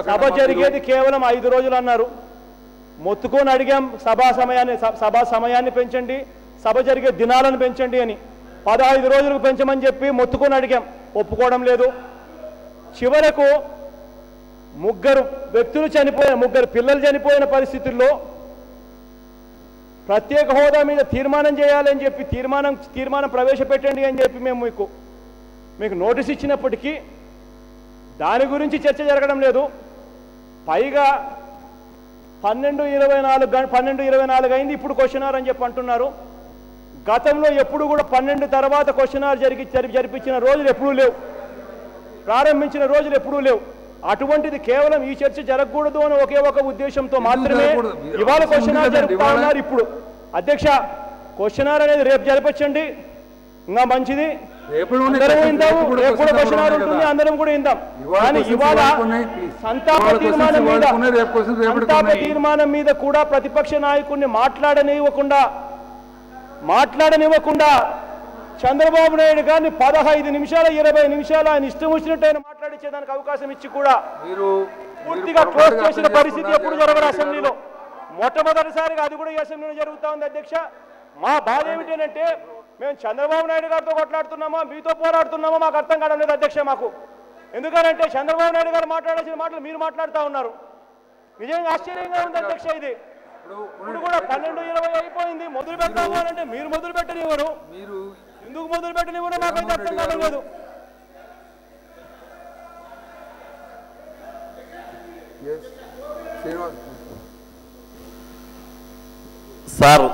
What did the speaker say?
సభ జరిగేది కేవలం 5 రోజులు అన్నారు. మొత్తుకొని అడిగాం సభా సమయాన్ని పెంచండి, సభ జరిగే దినాలను పెంచండి అని. 15 రోజులకు పెంచమని చెప్పి మొత్తుకొని అడిగాం, ఒప్పుకోవడం లేదు. చివరకు ముగ్గురు పిల్లలు చనిపోయిన పరిస్థితుల్లో ప్రత్యేక హోదా మీద తీర్మానం చేయాలని చెప్పి తీర్మానం ప్రవేశపెట్టండి అని చెప్పి మేము మీకు నోటీస్ ఇచ్చినప్పటికీ దాని గురించి చర్చ జరగడం లేదు. పైగా 12:24 అయింది, ఇప్పుడు క్వశ్చన్ అవర్ అని చెప్పి అంటున్నారు. గతంలో ఎప్పుడు కూడా 12 తర్వాత క్వశ్చన్ అవర్ జరిపించిన రోజులు ఎప్పుడూ లేవు, ప్రారంభించిన రోజులు ఎప్పుడూ లేవు. అటువంటిది కేవలం ఈ చర్చ జరగకూడదు అని ఒకే ఒక ఉద్దేశంతో మాత్రమే ఇవాళ క్వశ్చన్ అవర్ జరుపుతా ఉన్నారు. ఇప్పుడు అధ్యక్ష, క్వశ్చన్ అవర్ అనేది రేపు జరిపించండి, ఇంకా మంచిది. అందరం విందాము, రేపు కూడా క్వశ్చన్ అవర్ ఉంటుంది, అందరం కూడా విందాం. కానీ ఇవాళ సంతాప తీర్మానం మీద కూడా ప్రతిపక్ష నాయకుడిని మాట్లాడనివ్వకుండా చంద్రబాబు నాయుడు గారిని 15 నిమిషాలు 20 నిమిషాలు ఆయన ఇష్టం వచ్చినట్టు ఆయన మాట్లాడించేదానికి అవకాశం ఇచ్చి కూడా పూర్తిగా క్లోజ్ చేసిన పరిస్థితి ఎప్పుడు జరగదు అసెంబ్లీలో. మొట్టమొదటిసారిగా అది కూడా ఈ అసెంబ్లీలో జరుగుతూ ఉంది. అధ్యక్ష, మా బాధ ఏమిటంటే మేము చంద్రబాబు నాయుడు గారితో కొట్లాడుతున్నామా, మీతో పోరాడుతున్నామా మాకు అర్థం కావడం లేదు అధ్యక్ష. మాకు ఎందుకంటే చంద్రబాబు నాయుడు గారు మాట్లాడాల్సిన మాటలు మీరు మాట్లాడుతూ ఉన్నారు. నిజంగా ఆశ్చర్యంగా ఉంది అధ్యక్ష. ఇది ఇప్పుడు కూడా 12:20 అయిపోయింది, మొదలు పెడతాము అని అంటే మీరు మొదలు పెట్టనివ్వరు. ఎందుకు మొదలు పెట్టనివ్వరు మాకైతే అర్థం కావడం లేదు. సార్